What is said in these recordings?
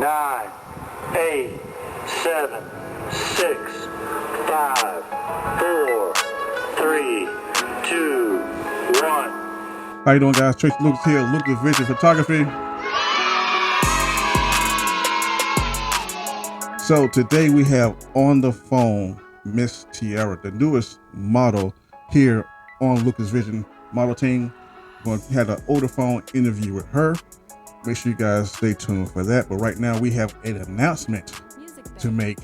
9, 8, 7, 6, 5, 4, 3, 2, 1. How you doing, guys? Tracy Lucas here, Lucas Vision Photography. So today we have on the phone Miss Tierra, the newest model here on Lucas Vision model team. We're going to have an older phone interview with her. Make sure you guys stay tuned for that. But right now we have an announcement to make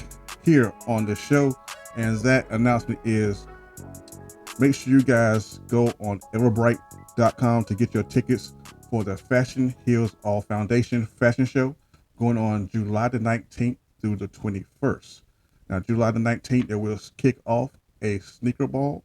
here on the show. And that announcement is, make sure you guys go on everbright.com to get your tickets for the Fashion Heals All Foundation fashion show going on July the 19th through the 21st. Now, July the 19th, they will kick off a sneaker ball.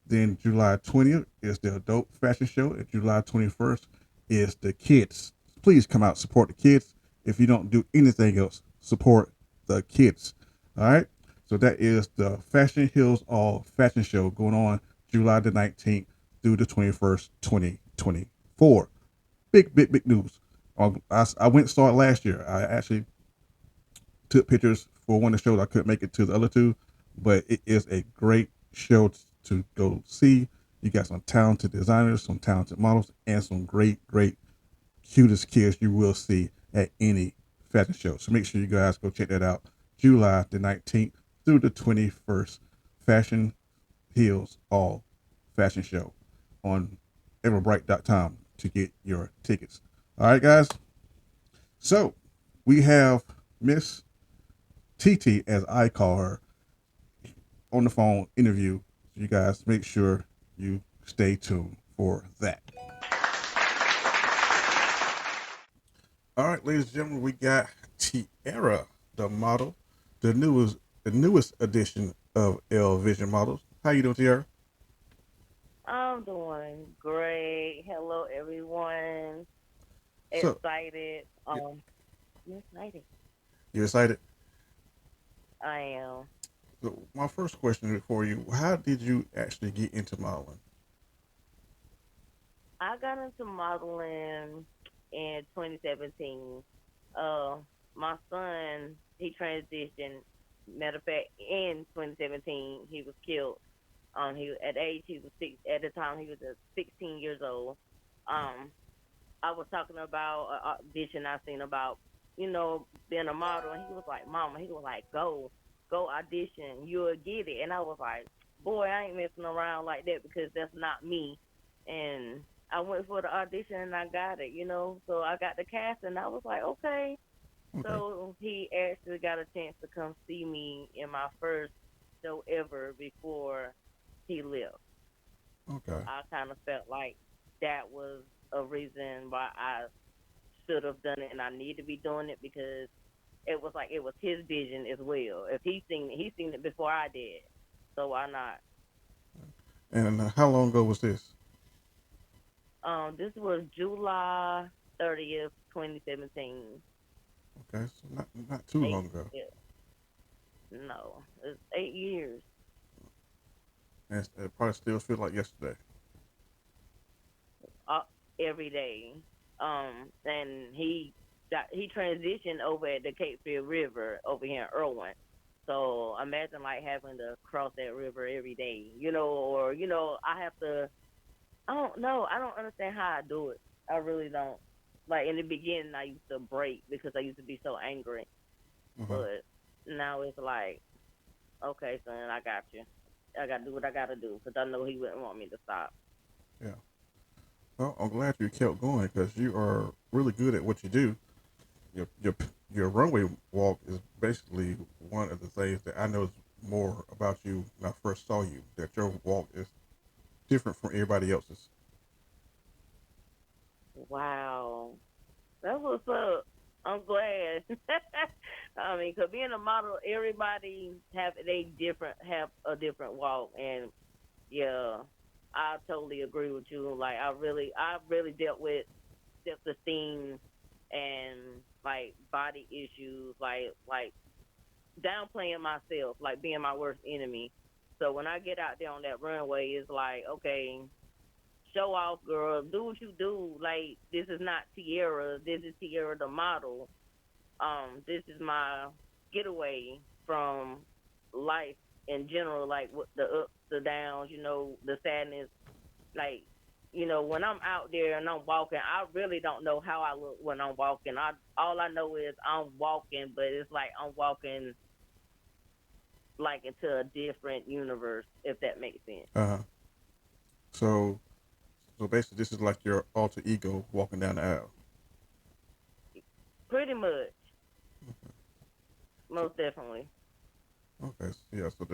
Then July 20th is the adult fashion show. And July 21st is the kids. Please come out, support the kids. If you don't do anything else, support the kids. All right. So that is the Fashion Heals All fashion show going on July the 19th through the 21st, 2024. Big news. I went and saw it last year. I actually took pictures for one of the shows. I couldn't make it to the other two, but it is a great show to go see. You got some talented designers, some talented models, and some great, cutest kids you will see at any fashion show. So make sure you guys go check that out. July the 19th through the 21st, Fashion Heals All fashion show on everbright.com to get your tickets. All right, guys. So we have Miss TT, as I call her, on the phone interview. So you guys make sure you stay tuned for that. All right, ladies and gentlemen, we got Tierra, the model, the newest edition of L Vision Models. How you doing, Tierra? I'm doing great. Hello, everyone. So, Excited. I'm excited. you excited? I am. So my first question for you: how did you actually get into modeling? I got into modeling in 2017. Uh, my son, he transitioned. Matter of fact, in 2017, he was killed. He at age he was six. At the time, he was 16 years old. Um, I was talking about an audition I seen about, being a model, and he was like, "Mama," he was like, go audition, you'll get it." And I was like, "Boy, I ain't messing around like that because that's not me." And I went for the audition and I got it, So I got the cast, and I was like, okay. Okay. So he actually got a chance to come see me in my first show ever before he left. Okay. I kind of felt like that was a reason why I should have done it, and I need to be doing it because it was like it was his vision as well. If he seen it before I did, so why not? And how long ago was this? This was July 30th, 2017. Okay, so not too Eight, long ago. yeah, no, it's 8 years. And it probably still feels like yesterday. uh, every day. And he transitioned over at the Cape Fear River over here in Irwin. So imagine like having to cross that river every day, or I have to. I don't know. I don't understand how I do it. I really don't. Like in the beginning, I used to break because I used to be so angry, Uh-huh. but now it's like, okay, son, I got you. I got to do what I got to do because I know he wouldn't want me to stop. Yeah. Well, I'm glad you kept going because you are really good at what you do. Your your your runway walk is basically one of the things that I know more about you when I first saw you. That your walk is different from everybody else's. Wow. That's what's up. I'm glad. I mean, 'cause being a model, everybody have a different walk, and yeah, I totally agree with you. Like, I really dealt with self esteem and like body issues, like downplaying myself, like being my worst enemy. So when I get out there on that runway, it's like, okay, show off, girl. Do what you do. Like, this is not Tierra. This is Tierra the model. This is my getaway from life in general, like with the ups, the downs, the sadness. Like, when I'm out there and I'm walking, I really don't know how I look when I'm walking. I All I know is I'm walking, but it's like I'm walking like into a different universe, if that makes sense. Uh huh. So, so basically, this is like your alter ego walking down the aisle. Pretty much, So, most definitely. okay, yeah. So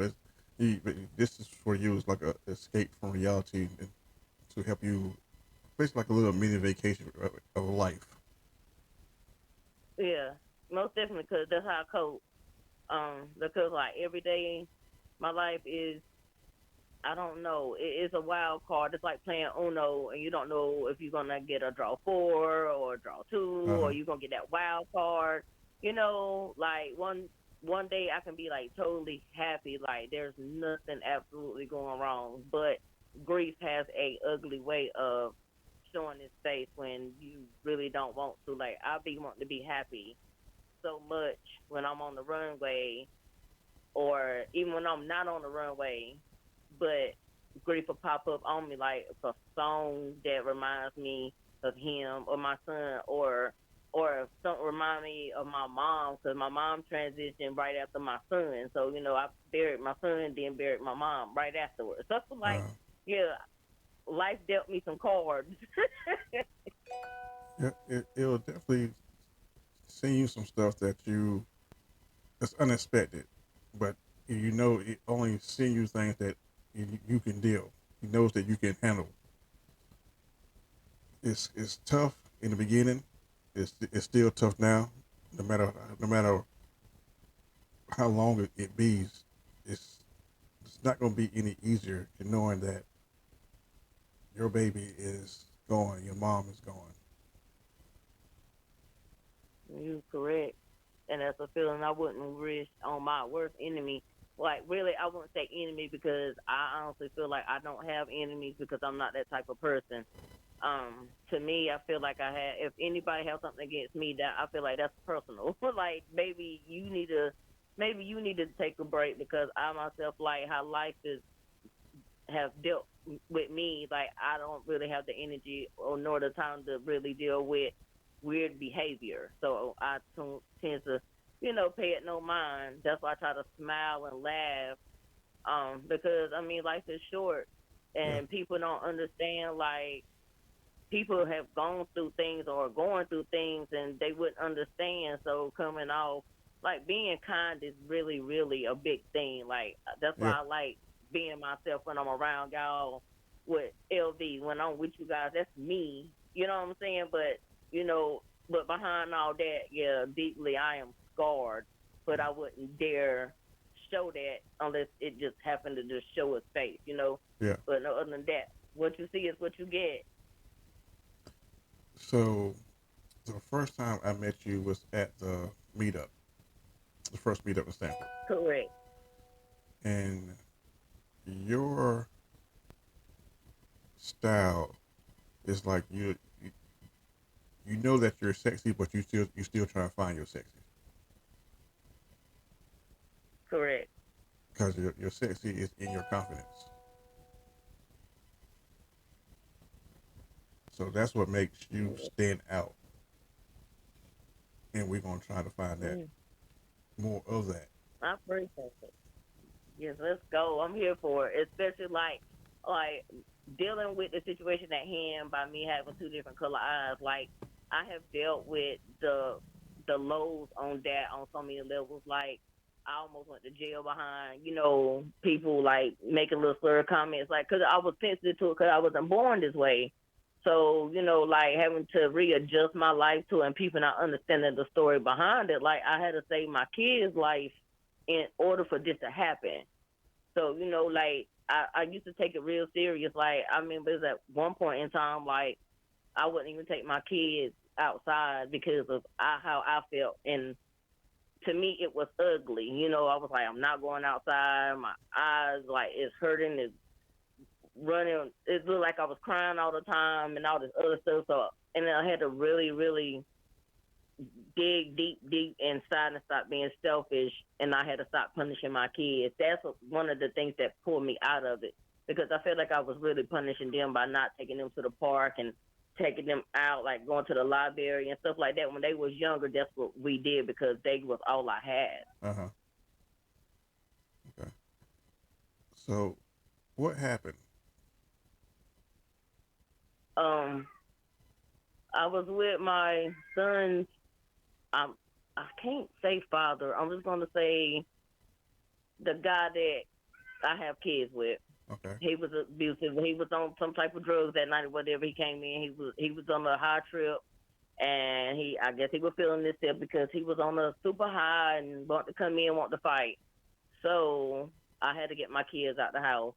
this is for you is like a escape from reality and to help you, basically like a little mini vacation of life. Yeah, most definitely, because that's how I cope. Because like every day, my life is, I don't know. It's a wild card. It's like playing Uno, and you don't know if you're gonna get a draw four or a draw two, Uh or huh. you're gonna get that wild card. Like one day I can be like totally happy, like there's nothing absolutely going wrong. But grief has a ugly way of showing its face when you really don't want to. Like I be wanting to be happy so much when I'm on the runway, or even when I'm not on the runway, but grief will pop up on me like a song that reminds me of him or my son, or something remind me of my mom, because my mom transitioned right after my son. So I buried my son, then buried my mom right afterwards. So like, Uh, yeah, life dealt me some cards. yeah, it'll definitely send you some stuff that you that's unexpected, but it only send you things that you can deal. He knows that you can handle. It's tough in the beginning. It's still tough now. No matter how long it be, it's it's not going to be any easier in knowing that your baby is gone, your mom is gone. You correct. And that's a feeling I wouldn't wish on my worst enemy. Like really, I wouldn't say enemy, because I honestly feel like I don't have enemies, because I'm not that type of person. To me, I feel like I had. If anybody has something against me, that I feel like that's personal. Like maybe you need to take a break, because I myself, like how life is have dealt with me, like I don't really have the energy or nor the time to really deal with weird behavior. So I tend to, pay it no mind. That's why I try to smile and laugh. Because I mean, life is short, Yeah, and people don't understand. Like people have gone through things or are going through things, and they wouldn't understand. So coming off, like being kind is really, really a big thing. Like that's yeah. why I like being myself when I'm around y'all with LV. When I'm with you guys, that's me. You know what I'm saying? You know, but behind all that, yeah, deeply I am scarred. But I wouldn't dare show that unless it just happened to just show its face. Yeah. But no, other than that, what you see is what you get. So the first time I met you was at the meetup, the first meetup in Stanford, Correct. and your style is like you know that you're sexy, but you still try to find your sexy Correct. because your sexy is in your confidence. So that's what makes you stand out, and we're gonna try to find that Mm, more of that. I appreciate it. Yes, let's go. I'm here for it. Especially like dealing with the situation at hand by me having two different color eyes. Like I have dealt with the lows on that on so many levels. Like I almost went to jail behind, people like making little slur comments, like because I was sensitive to it because I wasn't born this way. So like having to readjust my life to it, and people not understanding the story behind it. Like I had to save my kid's life in order for this to happen. So, like I used to take it real serious. Like I remember it was at one point in time, like I wouldn't even take my kids outside because of how I felt. And to me it was ugly. I was like, I'm not going outside. My eyes like it's hurting, it's running, it looked like I was crying all the time and all this other stuff. So and then I had to really, really dig deep inside and stop being selfish, and I had to stop punishing my kids. That's one of the things that pulled me out of it because I felt like I was really punishing them by not taking them to the park and taking them out, like going to the library and stuff like that. When they was younger, that's what we did because they was all I had. Uh huh. Okay. So, what happened? Um, I was with my son's. Um, I can't say father. I'm just gonna say the guy that I have kids with. Okay. He was abusive. He was on some type of drugs that night or whatever. He came in. He was on a high trip, and I guess he was feeling this stuff because he was on a super high and wanted to come in, want to fight. So I had to get my kids out the house.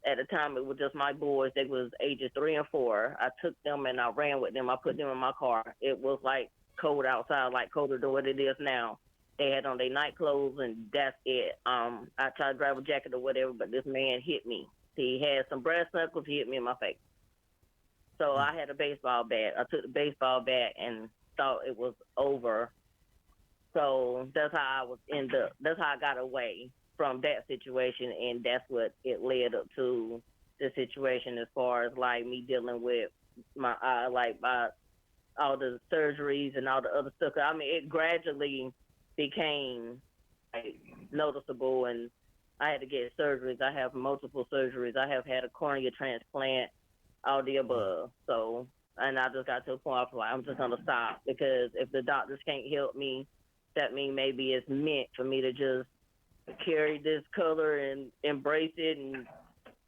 At the time, it was just my boys. They was ages 3 and 4. I took them and I ran with them. I put them in my car. It was like cold outside, like colder than what it is now. They had on their night clothes and that's it. I tried to grab a jacket or whatever, but this man hit me. He had some brass knuckles. He hit me in my face. So Mm. I had a baseball bat. I took the baseball bat and thought it was over. So that's how I was in the. That's how I got away from that situation, and that's what it led up to the situation as far as like me dealing with my like my all the surgeries and all the other stuff. I mean, it gradually became like noticeable, and I had to get surgeries. I have multiple surgeries. I have had a cornea transplant, all the Mm. above. So, and I just got to a point where I'm just gonna stop because if the doctors can't help me, that means maybe it's meant for me to just carry this color and embrace it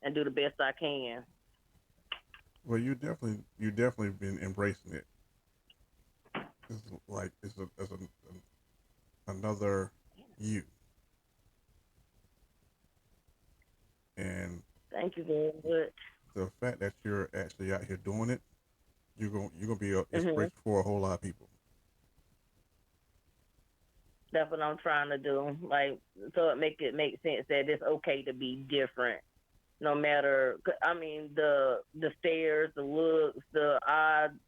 and do the best I can. Well, you definitely been embracing it. It's like another you, and Thank you very much. the fact that you're actually out here doing it, you're gonna be an Hmm. inspiration for a whole lot of people. That's what I'm trying to do. Like, so it make sense that it's okay to be different. No matter, I mean, the stares, the looks, the odd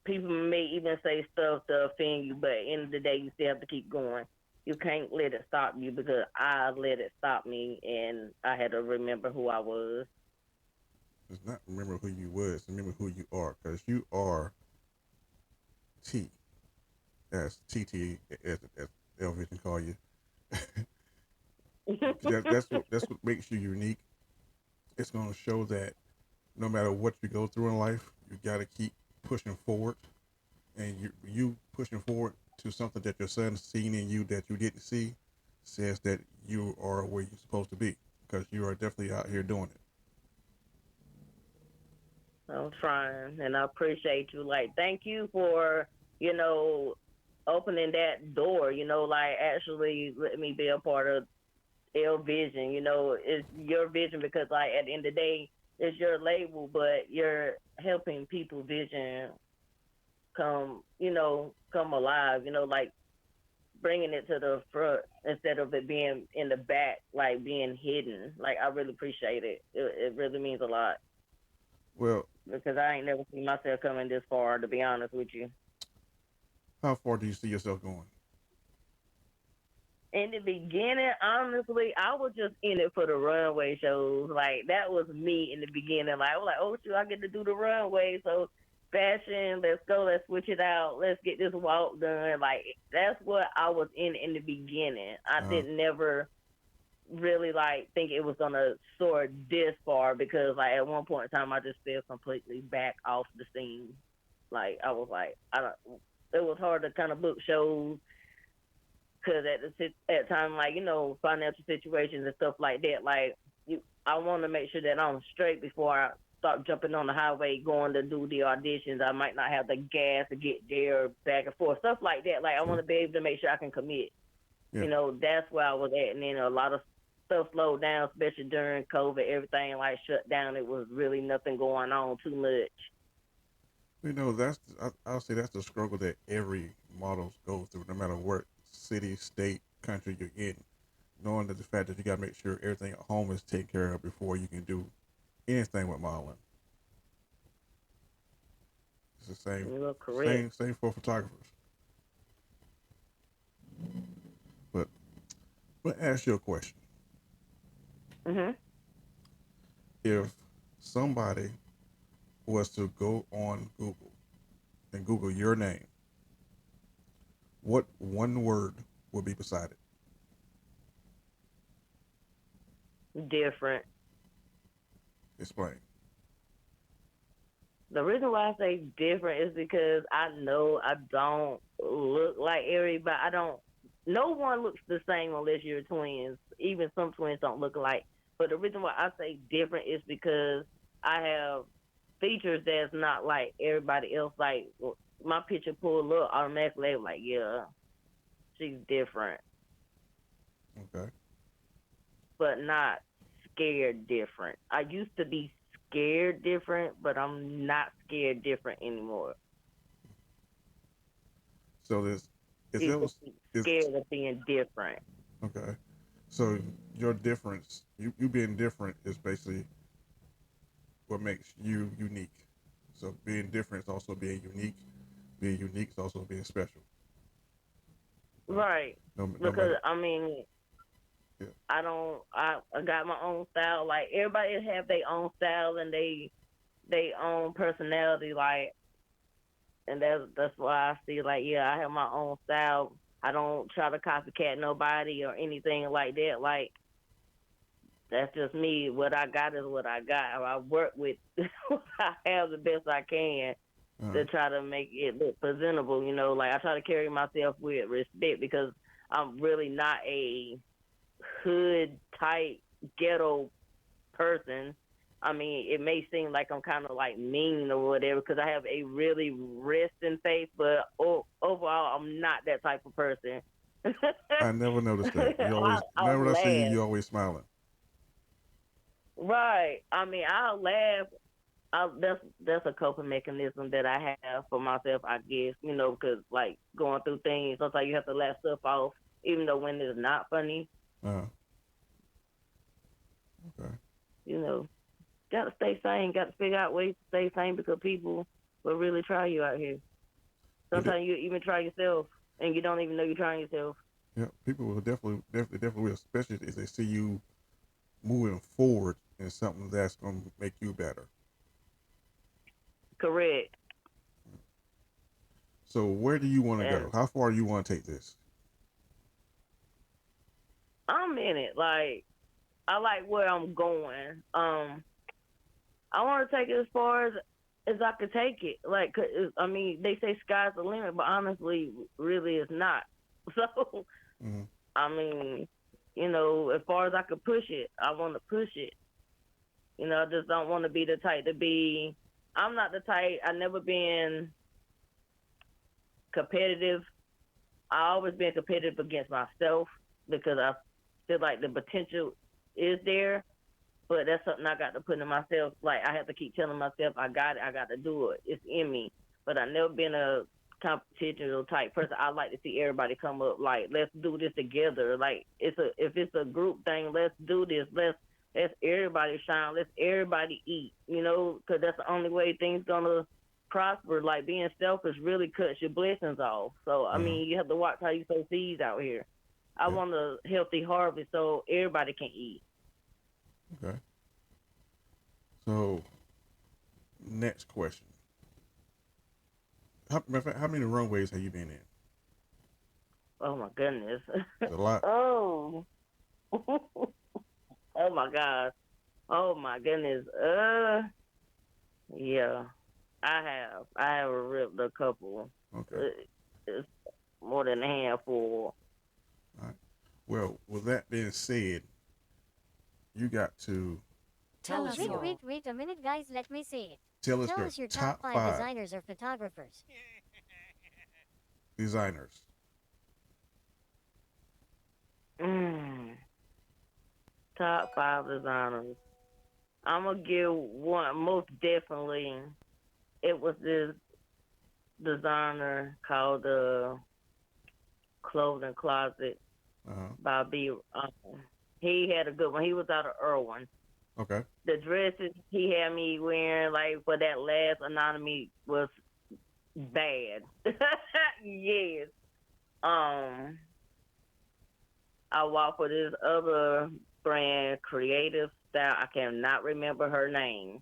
people may even say stuff to offend you, but at the end of the day, you still have to keep going. You can't let it stop you because I let it stop me, and I had to remember who I was. It's not remember who you was, remember who you are, because you are T, as TT, as Elvis can call you. That's what makes you unique. It's going to show that no matter what you go through in life, you got to keep pushing forward, and you pushing forward to something that your son seen in you that you didn't see says that you are where you're supposed to be because you are definitely out here doing it. I'm trying, and I appreciate you. Like, thank you for you know opening that door. Like actually let me be a part of L Vision. It's your vision because like at the end of the day, it's your label, but you're helping people vision come alive. Like bringing it to the front instead of it being in the back, like being hidden. Like I really appreciate it. It really means a lot Well, because I ain't never seen myself coming this far. To be honest with you, how far do you see yourself going? in the beginning, honestly, I was just in it for the runway shows. Like that was me in the beginning. Like I was like, oh shoot, I get to do the runway. So fashion, let's go, let's switch it out, let's get this walk done. Like that's what I was in the beginning. I Uh, didn't never really like think it was gonna soar this far because like at one point in time I just fell completely back off the scene. Like I was like I don't. It was hard to kind of book shows because at time like financial situations and stuff like that. Like I want to make sure that I'm straight before I start jumping on the highway going to do the auditions. I might not have the gas to get there back and forth, stuff like that. Like I want sure. to be able to make sure I can commit. Yeah. That's where I was at. And then a lot of stuff slowed down, especially during COVID. Everything like shut down. It was really nothing going on too much. I'll say that's the struggle that every models go through, no matter what city, state, country you're in. Knowing that the fact that you got to make sure everything at home is taken care of before you can do anything with modeling. It's the same, You were correct. same for photographers. Let me ask you a question. Mhm. If somebody was to go on Google and Google your name, what one word would be beside it? Different. Explain. The reason why I say different is because I know I don't look like everybody. I don't. No one looks the same unless you're twins. Even some twins don't look alike. But the reason why I say different is because I have features that's not like everybody else. Like my picture pulled up automatically, they were like, yeah, she's different, Okay. but not scared different. I used to be scared different, but I'm not scared different anymore. So this is Used to those be is scared of being different. okay. So your difference, you being different, is basically what makes you unique. So being different is also being unique. Being unique is also being special. No, Right. no Because matter. I mean, Yeah. I got my own style. Like everybody have their own style and they own personality. Like, and that's why I see like, yeah, I have my own style. I don't try to copycat nobody or anything like that. Like that's just me. What I got is what I got. I work with what I have the best I can Uh, to try to make it look presentable. You know, like I try to carry myself with respect because I'm really not a hood type ghetto person. I mean, it may seem like I'm kind of like mean or whatever because I have a really resting face, but overall, I'm not that type of person. I never noticed that. You always, I'll whenever I see you, laugh. you always smiling. Right. I mean, I'll laugh. That's a coping mechanism that I have for myself, I guess. You know, because like going through things, sometimes you have to laugh stuff off, even though when it's not funny. Uh, okay. You know, gotta stay sane. Got to figure out ways to stay sane because people will really try you out here. It, Sometimes you even try yourself, and you don't even know you're trying yourself. yeah, people will definitely will, especially if they see you moving forward in something that's going to make you better. Correct. So where do you want to go? And How far do you want to take this? I'm in it. Like I like where I'm going. I want to take it as far as I could take it. Like, 'cause, I mean, they say sky's the limit, but honestly, really, it's not. So, Mm-hmm. I mean, you know, as far as I could push it, I want to push it. You know, I just don't want to be the type to be. I'm not the type. I never been competitive. I always been competitive against myself because I feel like the potential is there, but that's something I got to put in myself. Like I have to keep telling myself, I got it, I got to do it. It's in me. But I never been a competitive type person. I like to see everybody come up. Like let's do this together. Like if it's a group thing, let's do this. Let's everybody shine. Let's everybody eat. You know, because that's the only way things gonna prosper. Like being selfish really cuts your blessings off. So I Uh-huh. mean, you have to watch how you sow seeds out here. I Yeah. want a healthy harvest so everybody can eat. Okay. So next question. Matter of fact, how many runways have you been in? Oh my goodness. It's a lot. Oh. Oh my gosh. Oh my goodness. Yeah. I have ripped a couple. Okay. It's more than a handful. All right. Well, with that being said, you got to Tell us wait a minute, guys. Let me see it. tell us Tell your us your top top five five designers or photographers. designers. Mm. Top five designers. I'm gonna give one. Most definitely, it was this designer called the Clothing Closet Uh-huh. by B. He had a good one. He was out of Irwin. Okay. The dresses he had me wearing, like for that last anonymity, was bad. Yes. Um, I walked for this other brand, Creative Style. I cannot remember her name,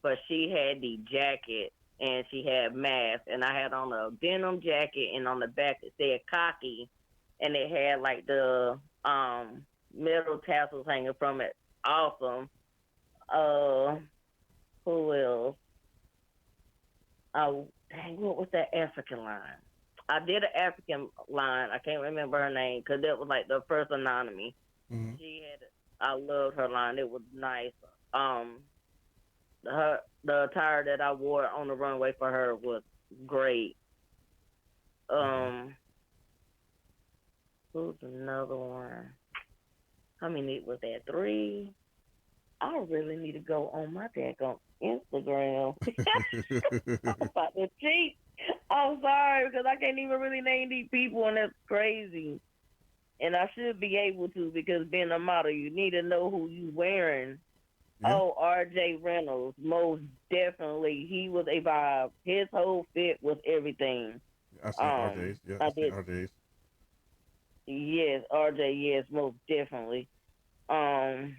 but she had the jacket and she had masks, and I had on a denim jacket, and on the back it said "cocky," and it had like the metal tassels hanging from it. Awesome. Uh, who else? Dang, what was that African line? I did an African line. I can't remember her name because that was like the first anonymous. Mm-hmm. She had. I loved her line. It was nice. Um, the attire that I wore on the runway for her was great. Okay. Um, who's another one? I mean, it was that three. I really need to go on my daggone Instagram. I'm about to cheat. I'm sorry because I can't even really name these people, and that's crazy. And I should be able to because being a model, you need to know who you wearing. Yeah, Oh, R.J. Reynolds, most definitely, he was a vibe. His whole fit was everything. I seen RJ's. Yeah, I I seen did. RJ's. Yes, R.J. Yes, most definitely. Um,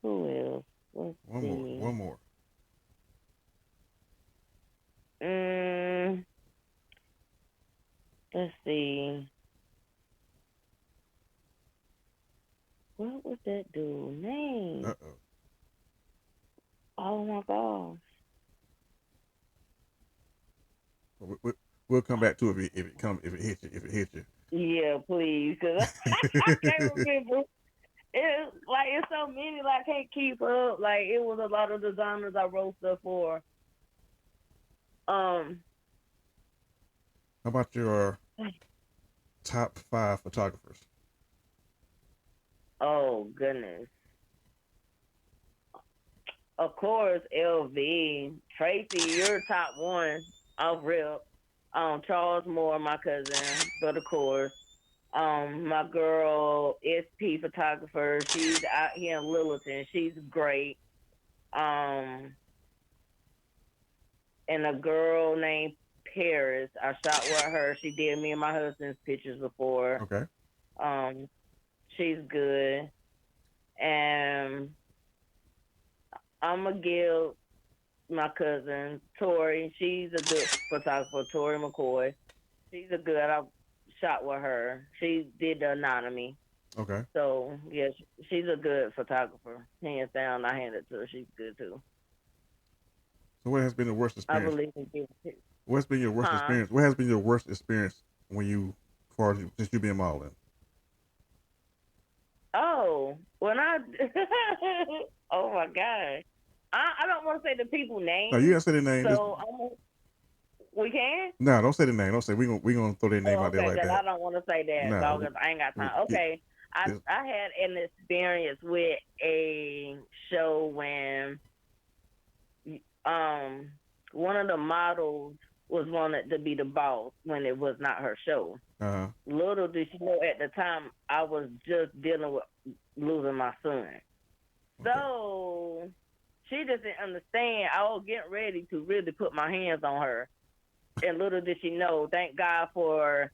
who else? Let's One more. see. One more. Mm, let's see. What was that dude's Uh name? oh. Oh my gosh. We'll come back to it if it hits you Yeah, please, cause I can't remember. It's like it's so many, like I can't keep up. Like it was a lot of designers I wrote stuff for. Um, How about your top 5 photographers? oh goodness. Of course, LV, Tracy, you're top one off rip. Charles Moore, my cousin, but of course, my girl SP photographer, she's out here in Littleton. She's great. Um, and a girl named Paris, I shot with her. She did me and my husband's pictures before. Okay. Um, she's good. And I'm gonna give my cousin Tori. She's a good photographer, Tori McCoy. She's a good. I shot with her. She did the anatomy. Okay. So yes, she's a good photographer. Hands down, I hand it to her. She's good too. So what has been the worst I experience? believe in giving. What's been your worst Huh? experience? What has been your worst experience when you, as far as since you been modeling? Oh, when I. Oh my god. I don't want to say the people No, you names. gotta say the name. Just So we can. no, don't say the name. Don't say we gonna throw their name Oh, out there okay, like because that. I don't want to say that. No, Because I ain't got we time. get Okay, I this. I had an experience with a show when um one of the models was wanted to be the boss when it was not her show. Uh Little did she know at the time I was just dealing with losing my son. okay. So she just didn't understand. I was getting ready to really put my hands on her. And little did she know, thank God for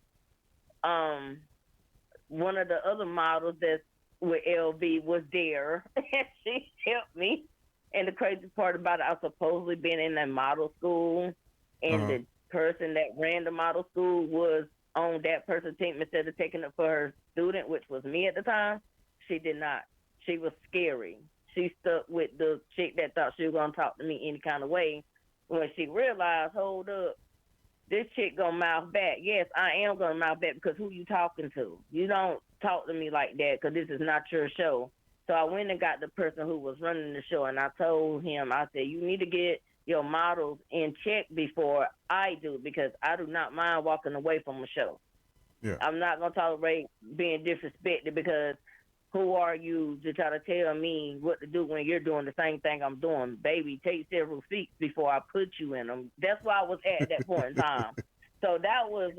um one of the other models that's with LV was there, and she helped me. And the crazy part about it, I supposedly been in that model school, Uh and huh. the person that ran the model school was on that person's team instead of taking it for her student, which was me at the time. She did not. She was scary. She stuck with the chick that thought she was gonna talk to me any kind of way. When she realized, hold up, this chick gonna mouth back. Yes, I am gonna mouth back because who you talking to? You don't talk to me like that because this is not your show. So I went and got the person who was running the show, and I told him, I said, you need to get your models in check before I do because I do not mind walking away from a show. Yeah. I'm not gonna tolerate being disrespected because who are you to try to tell me what to do when you're doing the same thing I'm doing? Baby, take several seats before I put you in them. That's where I was at that point in time. So that was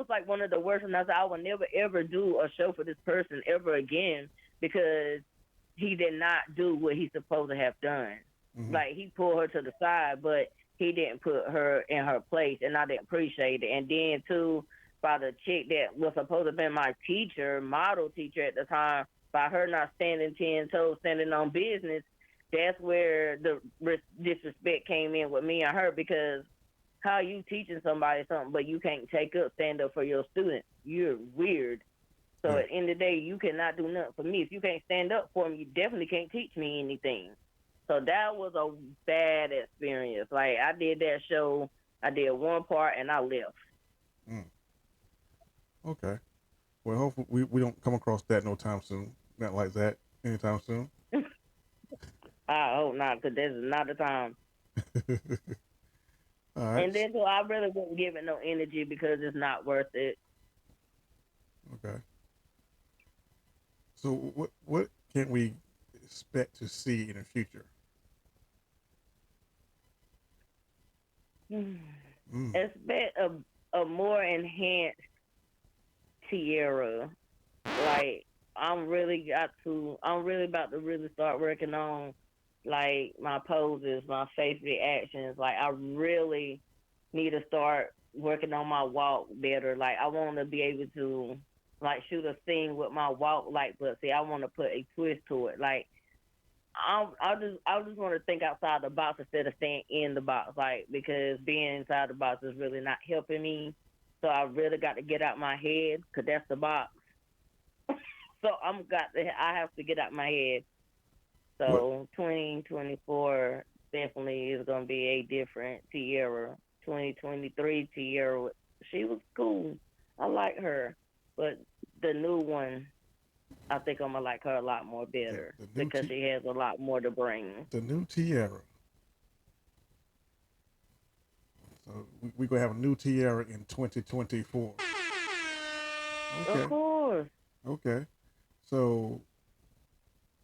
like one of the worst. And I said I would never ever do a show for this person ever again because he did not do what he's supposed to have done. Mm-hmm. Like he pulled her to the side, but he didn't put her in her place, and I didn't appreciate it. And then too, by the chick that was supposed to be my teacher, model teacher at the time, by her not standing 10 toes, standing on business. That's where the disrespect came in with me and her because how you teaching somebody something, but you can't stand up for your student? You're weird. So Yeah. at the end of the day, you cannot do nothing for me. If you can't stand up for me, you definitely can't teach me anything. So that was a bad experience. Like I did that show, I did one part and I left. Mm. Okay. Well, hopefully we don't come across that no time soon. Not like that anytime soon. I hope not, because this is not the time. All And right. then so I really wouldn't give it no energy because it's not worth it. Okay. So what can we expect to see in the future? Mm. Expect a more enhanced Tierra. Like I'm really about to really start working on like my poses, my face reactions. Like I really need to start working on my walk better. Like I want to be able to like shoot a scene with my walk. Like, but see, I want to put a twist to it. Like I just want to think outside the box instead of staying in the box. Like because being inside the box is really not helping me. So I really got to get out my head because that's the box. So I have to get out my head. What So 2024 definitely is gonna be a different Tierra. 2023 Tierra, she was cool. I like her, but the new one, I think I'm gonna like her a lot more better the new because she has a lot more to bring. the new Tierra. So we gonna have a new Tierra in 2024. Of Okay. course. Okay. So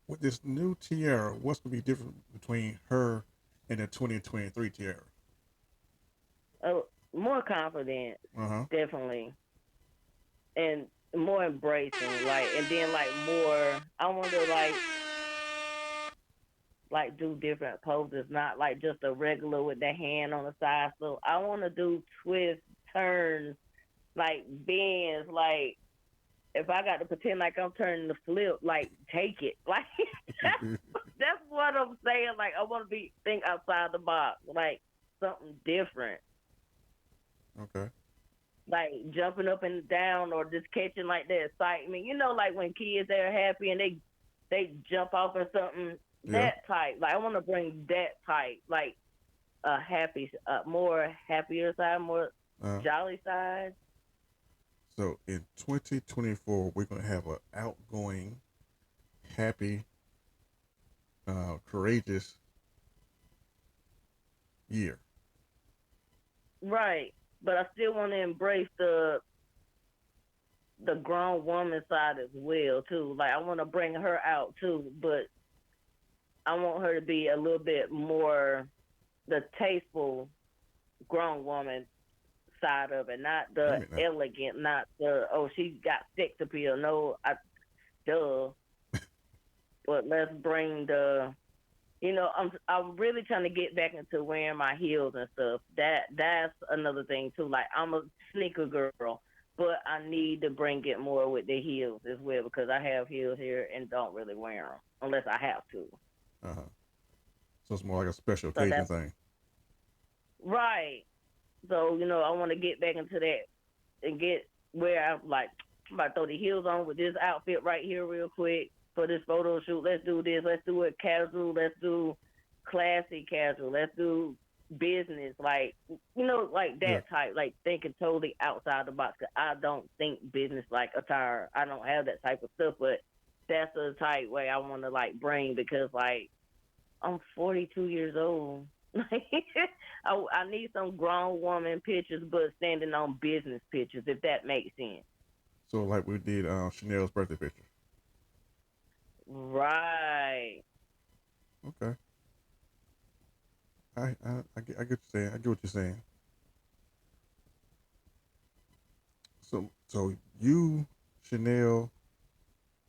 with this new Tierra, what's gonna be different between her and the 2023 Tierra? More confident, Uh huh. definitely, and more embracing. Like, and then like more. I want to like do different poses, not like just a regular with the hand on the side. So I want to do twists, turns, like bends. Like if I got to pretend like I'm turning the flip, like take it. Like that's what I'm saying. Like I want to be think outside the box, like something different, Okay. like jumping up and down or just catching like the excitement. You know, like when kids are happy and they jump off or something. Yeah. That type. Like I want to bring that type. Like a more happier side, more Uh, jolly side. so in 2024, we're gonna have an outgoing, happy, courageous year. Right. But I still want to embrace the grown woman side as well too. Like I want to bring her out too, but I want her to be a little bit more the tasteful grown woman side of it, not Wait a the minute now. elegant, not the she got sex appeal. No, duh. But let's bring the I'm really trying to get back into wearing my heels and stuff. That's another thing too. Like I'm a sneaker girl, but I need to bring it more with the heels as well because I have heels here and don't really wear them unless I have to. Uh huh. So it's more like a special So occasion that's thing. right. So I want to get back into that and get where I'm like I'm about to throw the heels on with this outfit right here real quick for this photo shoot. Let's do this. Let's do it casual. Let's do classy casual. Let's do business like like Yeah. that type. Like thinking totally outside the box. 'Cause I don't think business like attire. I don't have that type of stuff, but that's the type way I want to like bring because like I'm 42 years old. I need some grown woman pictures, but standing on business pictures, if that makes sense. So like we did Chanel's birthday picture. Right. Okay. I get what you're saying. I get what you're saying. So you, Chanel,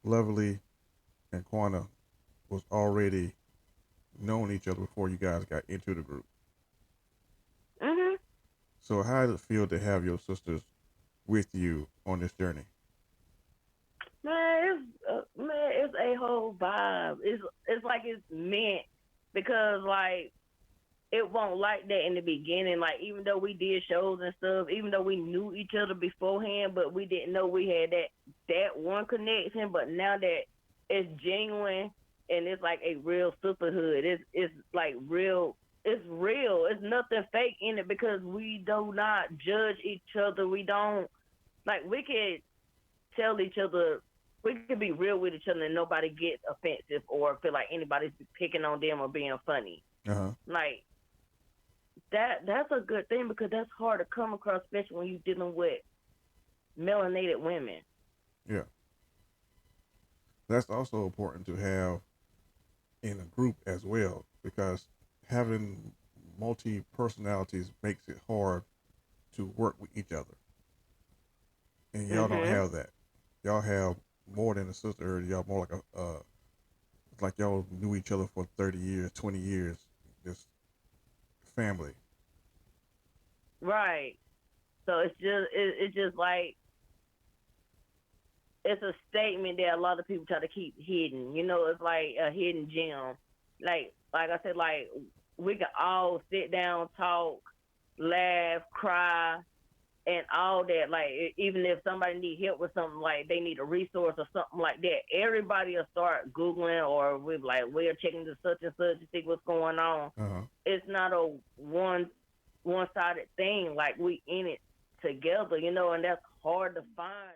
Lovely, and Quana was already knowing each other before you guys got into the group. Mhm. So how does it feel to have your sisters with you on this journey? It's a whole vibe. It's like it's meant because like it won't like that in the beginning. Like even though we did shows and stuff, even though we knew each other beforehand, but we didn't know we had that one connection. But now that it's genuine and it's like a real sisterhood, it's like real. It's real. It's nothing fake in it because we do not judge each other. We don't like we could tell each other. We could be real with each other and nobody gets offensive or feel like anybody's picking on them or being funny. Uh huh. Like that's a good thing because that's hard to come across, especially when you're dealing with melanated women. Yeah. That's also important to have in a group as well because having multi personalities makes it hard to work with each other. And y'all don't Mhm. have that. Y'all have more than a sisterhood. Y'all more like it's like y'all knew each other for 30 years, 20 years. This family. Right. So it's just like it's a statement that a lot of people try to keep hidden. You know, it's like a hidden gem. Like I said, like we can all sit down, talk, laugh, cry, and all that. Like even if somebody need help with something, like they need a resource or something like that, everybody will start googling or we're like we're checking the such and such to see what's going on. Uh huh. It's not a one sided thing. Like we in it together, you know, and that's hard to find.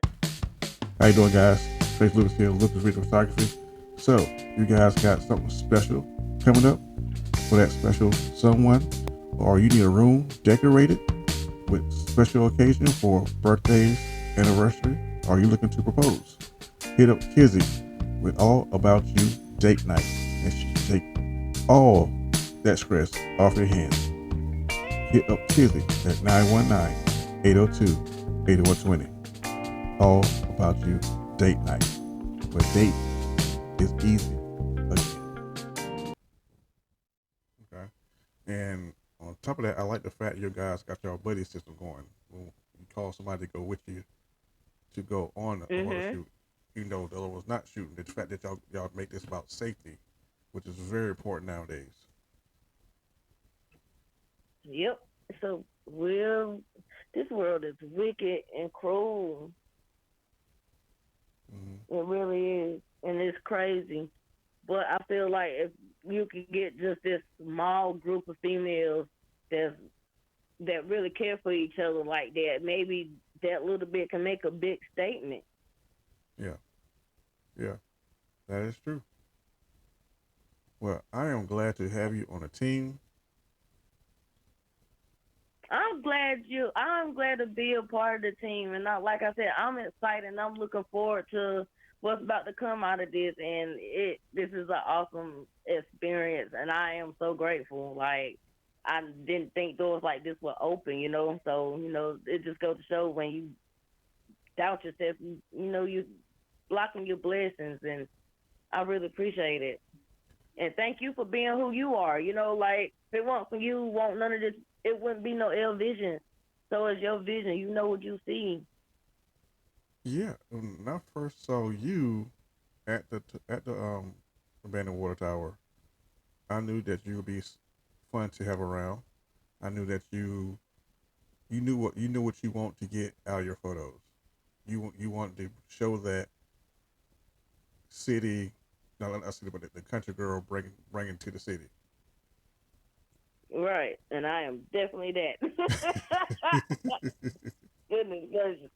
How you doing, guys? Face Lucas here, Lucas Video Photography. So, you guys got something special coming up for that special someone, or you need a room decorated with special occasion for birthdays, anniversary, or are you looking to propose? Hit up Kizzy with All About You Date Night, and she can take all that stress off your hands. Hit up Kizzy at 919-802-8120. All About You Date Night, where date is easy again. Okay. And on top of that, I like the fact you guys got your buddy system going. When you call somebody to go with you to go on a photo Mhm. shoot, even though the other was not shooting. The fact that y'all make this about safety, which is very important nowadays. Yep. So we're this world is wicked and cruel. Mm-hmm. It really is, and it's crazy. But I feel like if you could get just this small group of females that's that really care for each other like that, maybe that little bit can make a big statement. Yeah, yeah, that is true. Well, I am glad to have you on a team. I'm glad to be a part of the team, and like I said, I'm excited and I'm looking forward to what's about to come out of this. And this is an awesome experience, and I am so grateful. Like I didn't think doors like this were open, you know. So you know, it just goes to show when you doubt yourself, you know, you blocking your blessings, and I really appreciate it. And thank you for being who you are. You know, like if it weren't for you, won't none of this. It wouldn't be no L vision. So it's your vision. You know what you see. Yeah, when I first saw you at the abandoned water tower, I knew that you would be fun to have around. I knew that you knew what you want to get out of your photos. You want to show that city, not city, but the country girl bringing to the city. Right, and I am definitely that. Goodness gracious,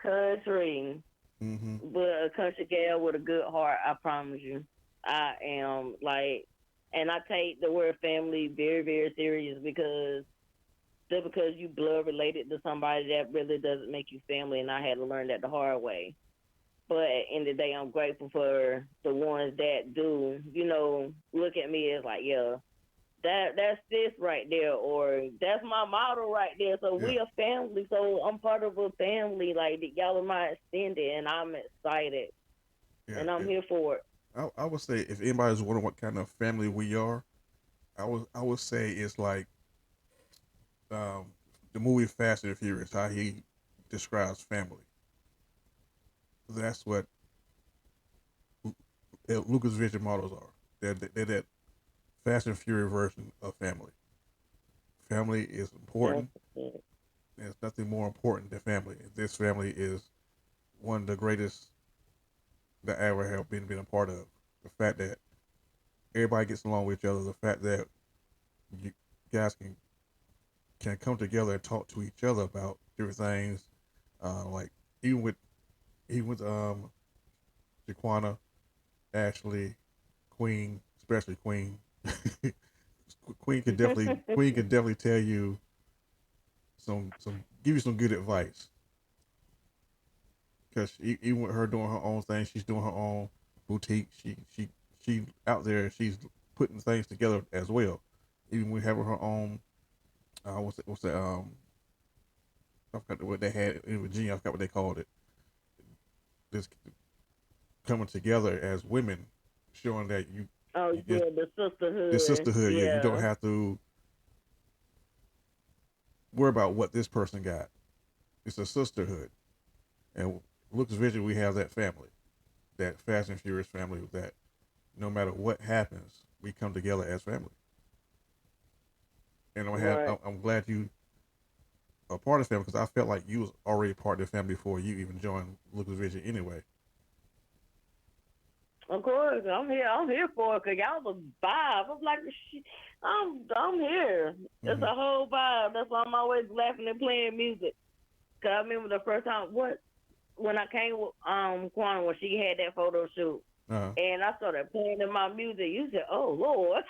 country, Mm-hmm. but a country gal with a good heart. I promise you, I am like, and I take the word family very, very serious because just because you blood related to somebody that really doesn't make you family, and I had to learn that the hard way. But at the end of the day, I'm grateful for the ones that do, you know, look at me as like, yeah, that's this right there, or that's my model right there. So Yeah, we a family. So I'm part of a family. Like y'all are my extended, and I'm excited, yeah, and I'm yeah. here for it. I would say if anybody's wondering what kind of family we are, I would say it's like um, the movie Fast and Furious. How he describes family. That's what Lucas Vision models are. They're that Fast and Furious version of family. Family is That's important. it. There's nothing more important than family. This family is one of the greatest that I ever have been a part of. The fact that everybody gets along with each other. The fact that you guys can come together and talk to each other about different things. Like even with even with Jaquana, Ashley, Queen, especially Queen. Queen can definitely tell you some give you some good advice because even with her doing her own thing, she's doing her own boutique. She out there. She's putting things together as well. Even with having her own what's that I forgot what they had in Virginia. I forgot what they called it. This coming together as women, showing that Oh you yeah, just the the sisterhood. sisterhood. Yeah, you don't Yeah. have to worry about what this person got. It's a sisterhood, and Lucas Vision we have that family, that Fast and Furious family. That no matter what happens, we come together as family. And Right. I'm glad you are part of the family because I felt like you was already part of the family before you even joined Lucas Vision anyway. Of course, I'm here. I'm here for it. Cause y'all was vibe. I'm like, I'm here. It's Mm-hmm. a whole vibe. That's why I'm always laughing and playing music. Cause I remember the first time when I came with Quan when she had that photo shoot, Uh-huh. and I started playing in my music. You said, "Oh Lord,"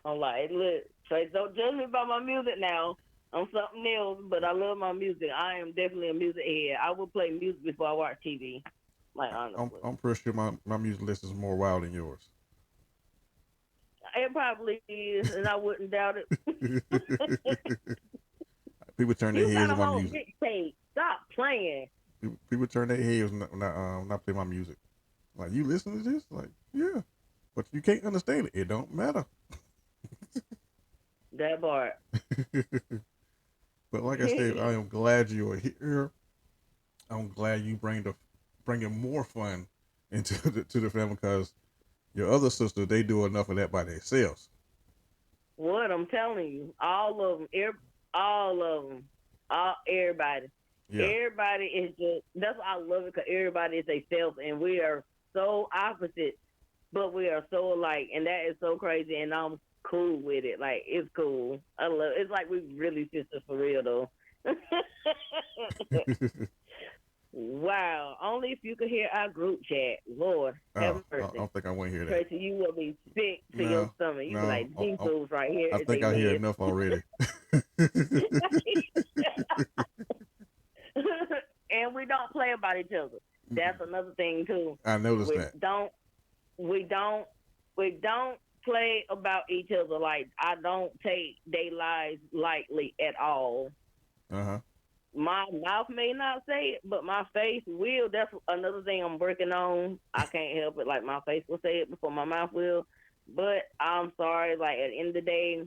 I'm like, "Look, Trace, don't judge me by my music now. I'm something else, but I love my music. I am definitely a music head. I will play music before I watch TV. Like honestly, I'm pretty sure my music list is more wild than yours. it probably is, and I wouldn't doubt it. People turn their You heads got at a my whole music. mixtape. Stop playing. People turn their heads when I play my music. Like you listen to this? Like yeah, but you can't understand it. It don't matter. That part. But like I said, I am glad you are here. I'm glad you bringing more fun into to the family because your other sister they do enough of that by themselves. What I'm telling you, all of them, all of them, everybody, Yeah. everybody is just. That's why I love it because everybody is themselves, and we are so opposite, but we are so alike, and that is so crazy. And I'm cool with it. Like it's cool. I love. It's like we really sisters for real though. Wow. Only if you could hear our group chat. Lord, have Oh, I mercy. don't think I want to hear that. Tracy, you will be sick to your No, stomach. You be no. like, these fools right here I is think a I hear mess. enough already. And we don't play about each other. That's another thing too. I noticed We that. don't we don't we don't play about each other. Like I don't take their lives lightly at all. Uh huh. My mouth may not say it, but my face will. That's another thing I'm working on. I can't help it. Like my face will say it before my mouth will. But I'm sorry. Like at the end of the day,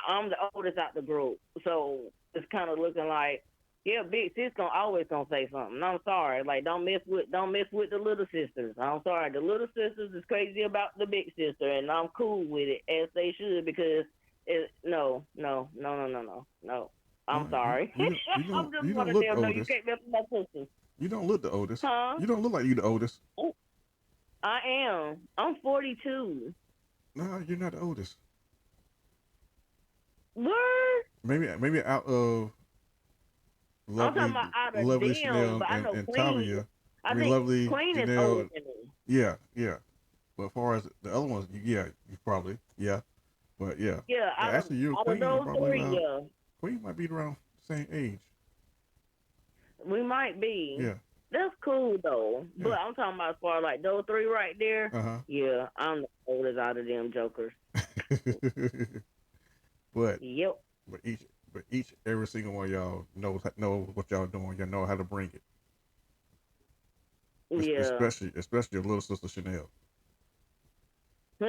I'm the oldest out the group, so it's kind of looking like, yeah, big sis gonna say something. I'm sorry, like don't mess with the little sisters. I'm sorry, the little sisters is crazy about the big sister, and I'm cool with it as they should because no. I'm sorry. I'm just You one don't of look the them. No, you oldest. can't mess with my sisters, You don't look the oldest. huh? You don't look like you the oldest. I am. I'm 42. No, you're not the oldest. Word. Maybe out of I'm talking lovely about out of lovely them, Chanel but I know and Queen. Tavia. I I mean think lovely Queen is older Janelle. than me. Yeah, yeah. But as far as the other ones, yeah, you probably yeah. But yeah, Yeah, actually, you and out of Queen are those probably three, around. yeah, Queen might be around the same age. we might be. Yeah, That's cool though. yeah. But I'm talking about as far like those three right there. Uh Yeah, I'm the oldest out of them jokers. huh. but Yep. but each every single one of y'all knows what y'all doing. You know how to bring it. Yeah. Especially your little sister Chanel. She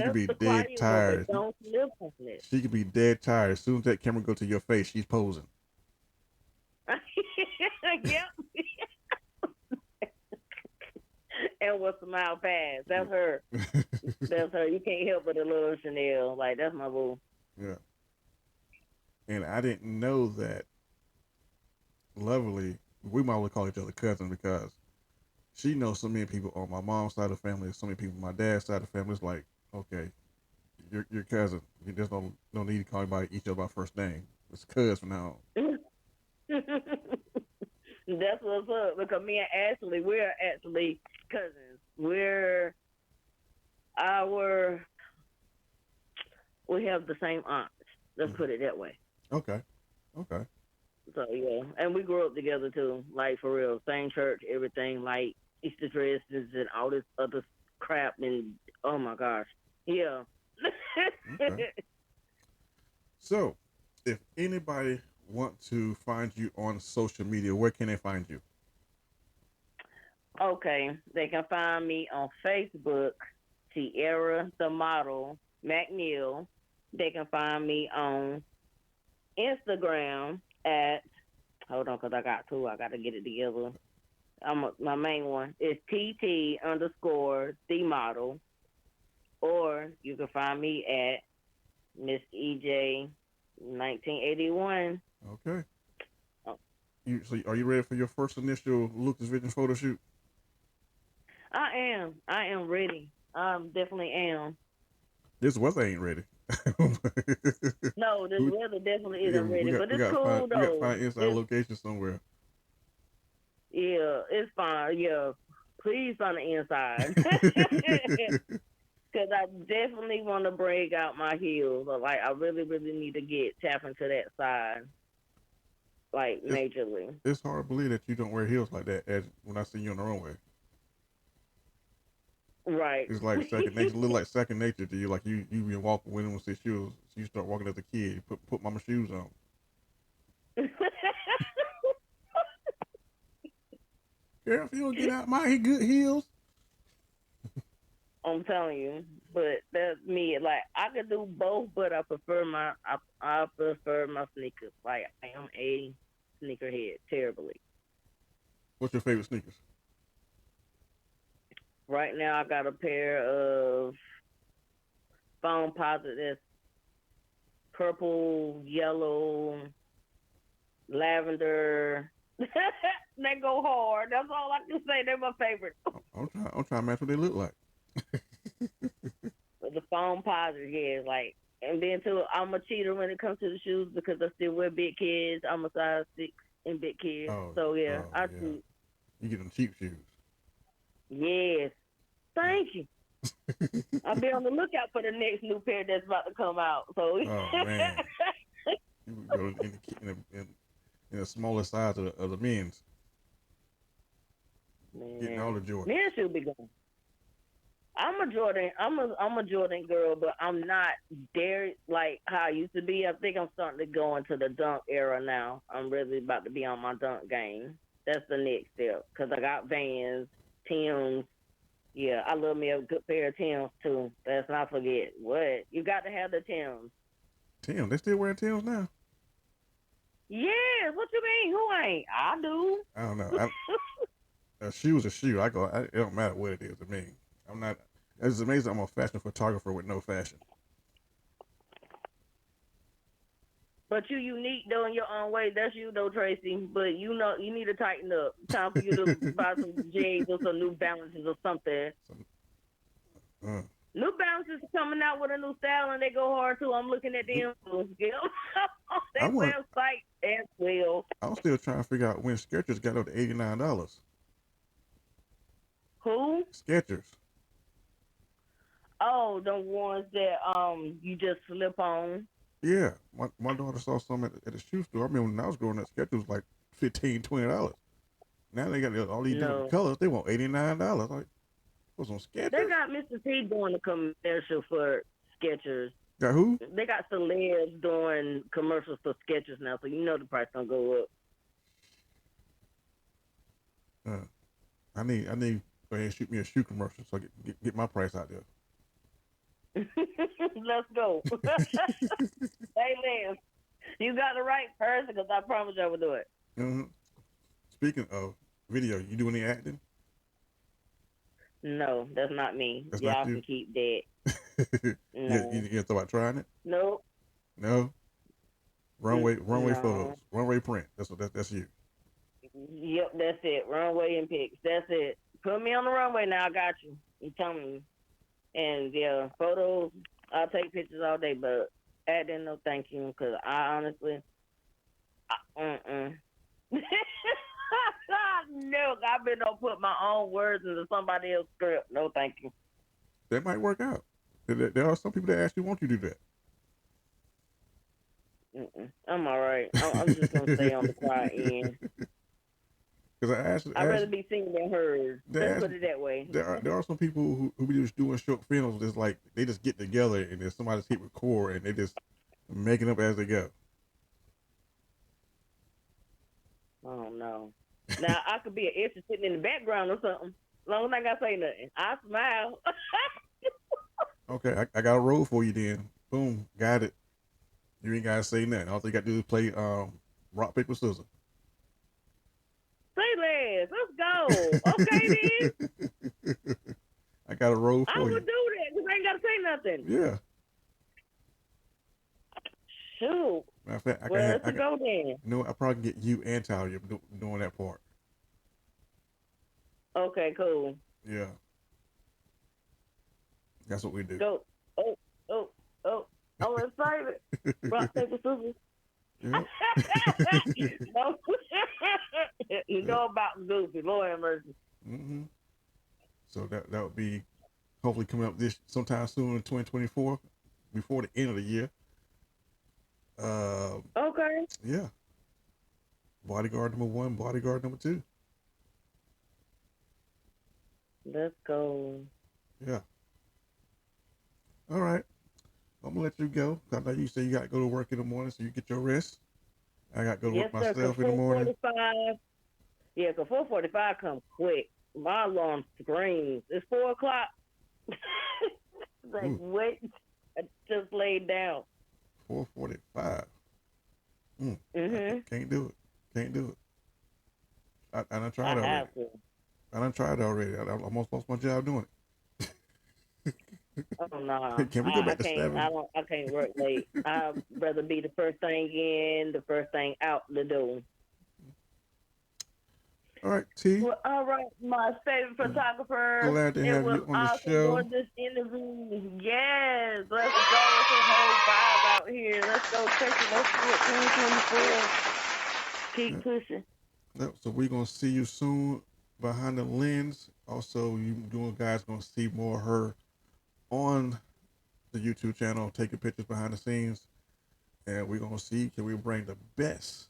could That's be the dead quiet one, but tired. don't slip on it. She could be dead tired. As soon as that camera go to your face, she's posing. Yep. And with smile pass. That's her. That's her. You can't help but a little Chanel. Like that's my boo. Yeah. And I didn't know that Lovely, we might well call each other cousin because she knows so many people on my mom's side of the family, so many people on my dad's side of the family. It's like, okay, you're your cousin. You just don't need to call by each other by first name. It's cuz from now That's what's up. Because me and Ashley, we're actually cousins. Our we have the same aunts. Let's on. put it that way. Okay. Okay. So yeah, and we grew up together too. Like for real, same church, everything. Like Easter dresses and all this other crap. And oh my gosh, yeah. Okay. So, if anybody want to find you on social media, where can they find you? Okay, they can find me on Facebook, Tierra the model, McNeil. They can find me on Instagram at hold on, cause I got two. I gotta get it together. My main one is TT underscore the model, or you can find me at Miss EJ 1981. Okay. Oh, So are you ready for your first initial Lucas Vision photo shoot? I am. I am ready. Definitely am. This weather ain't ready. No, this we, weather definitely yeah, isn't ready, but we it's got cool we got to though. find an inside It's location somewhere. yeah, it's fine. Yeah, please on the inside, because I definitely want to break out my heels. Like I really, really need to get tap into that side, like it's majorly. it's hard to believe that you don't wear heels like that as when I see you on the runway. Right. It's like second nature. It look like second nature to you. Like you been walking with them with your shoes. You start walking as a kid. You put mama shoes on. Girl, if you don't get out my good heels. I'm telling you, but that's me. Like I could do both, but I prefer my sneakers. Like I am a sneakerhead terribly. What's your favorite sneakers? Right now, I got a pair of foam posits that's purple, yellow, lavender. They go hard. That's all I can say. They're my favorite. I'm trying to match what they look like. The foam posits, yeah, like. And then too, I'm a cheater when it comes to the shoes because I still wear big kids. I'm a size 6 in big kids, Oh, so yeah, oh I yeah. cheat. You get them cheap shoes. Yes, thank you. I'll be on the lookout for the next new pair that's about to come out. So Oh man, you would go in the smaller size of the men's, getting all man, the Jordans. men should be going. I'm a Jordan girl, but I'm not there like how I used to be. I think I'm starting to go into the dunk era now. I'm really about to be on my dunk game. That's the next step because I got Vans, Tims. Yeah, I love me a good pair of Tims too. Let's not forget what you got to have the Tims. Tim, they still wearing Tims now? Yes, what you mean? Who ain't? I do. I don't know. A shoe's a shoe. It don't matter what it is to me. I'm not. It's amazing. I'm a fashion photographer with no fashion. But you unique though in your own way. That's you though, Tracy. But you know you need to tighten up. Time for you to buy some jeans or some New Balances or something. So, uh, New Balances are coming out with a new style and they go hard too. I'm looking at them. You know, on I their want. website as well. I'm still trying to figure out when Skechers got up to $89. Who? Skechers. Oh, the ones that you just slip on. Yeah, my daughter saw some at the shoe store. I mean, when I was growing up, Skechers was like $15, $20. Now they got all these different No. colors. They want $89. Like, what's on They Skechers? got Mr. T doing a commercial for Skechers. Got who? They got celebs doing commercials for Skechers now, so you know the price gonna go up. Uh, I need go ahead and shoot me a shoe commercial so I get my price out there. Let's go. Hey, Liz, you got the right person because I promise I will do it. Mhm. Speaking of video, you do any acting? No, that's not me. That's not Y'all you. can keep that. You No. you thought about trying it? Nope. No. Runway No. photos, runway print. That's you. Yep, that's it. Runway and pics. That's it. Put me on the runway now. I got you. You tell me. And yeah, photos. I'll take pictures all day, but acting, no, thank you. Because I honestly, no, I've been don't put my own words into somebody else's script. No, thank you. That might work out. There are some people that actually want you to do I'm all right. I'm just gonna stay on the quiet end. that. Because I'd rather be seen than heard. Let's put it that way. there are some people who be just doing short films. Just like they just get together and then somebody's hit record and they just making up as they go. Oh no. Now I could be an extra sitting in the background or something. As long as I gotta say nothing, I smile. Okay, I got a role for you then. Boom, got it. You ain't gotta say nothing. All you gotta do is play rock paper scissors. Say less. Let's go. Okay then. I got a role I for would you. do that because I ain't gotta say nothing. Yeah. Shoot. Matter of fact, Well, let's go then. you know, I probably can get you and Talia doing that part. Okay, cool. Yeah, that's what we do. Go. Oh, oh, oh. I'm excited. Rock, paper, scissors. Yeah. No. You know about Goofy. Lord have mercy. hmm So that would be hopefully coming up this sometime soon in 2024, before the end of the year. Okay. Yeah. Bodyguard number 1, bodyguard number 2. Let's go. Yeah. All right. I'm gonna let you go. I know you say you got to go to work in the morning, so you get your rest. I got to go to Yes, work sir. Cause myself in the morning. 4:45. Yeah, cause 4:45 come quick. My alarm screams. It's 4 o'clock. Like Ooh, wait, I just laid down. 4:45. I Mhm. can't do it. Can't do it. I done tried I already. have to. I done tried already. I almost lost my job doing Oh no, it. Can we go I back to can't. 7? I can't work late. I'd rather be the first thing in, the first thing out the door. All right, T. Well, all right, my favorite photographer. Glad to It have was you on the awesome show. doing this interview. Yes, let's go. It's a whole vibe out here. Let's go crazy. Let's do it. 2024. Keep Yep. pushing. Yep. So we're gonna see you soon behind the lens. Also, guys gonna see more of her on the YouTube channel, taking pictures behind the scenes, and we're gonna see can we bring the best,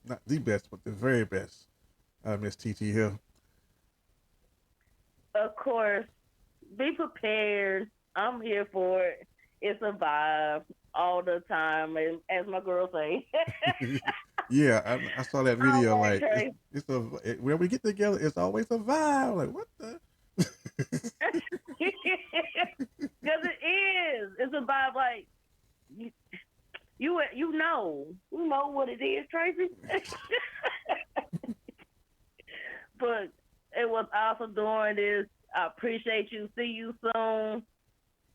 not the best, but the very best out of Miss TT here. Of course, be prepared. I'm here for it. It's a vibe all the time, as my girl say. Yeah, I saw that All video. right, Like Trey. when we get together, it's always a vibe. Like what the? Because it is. It's a vibe like you, you know what it is, Tracy. But it was awesome doing this. I appreciate you. See you soon.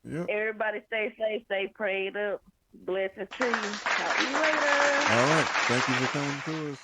Yep. Everybody stay safe, stay prayed up. Blessings to you. Talk to you All later. right. Thank you for coming to us.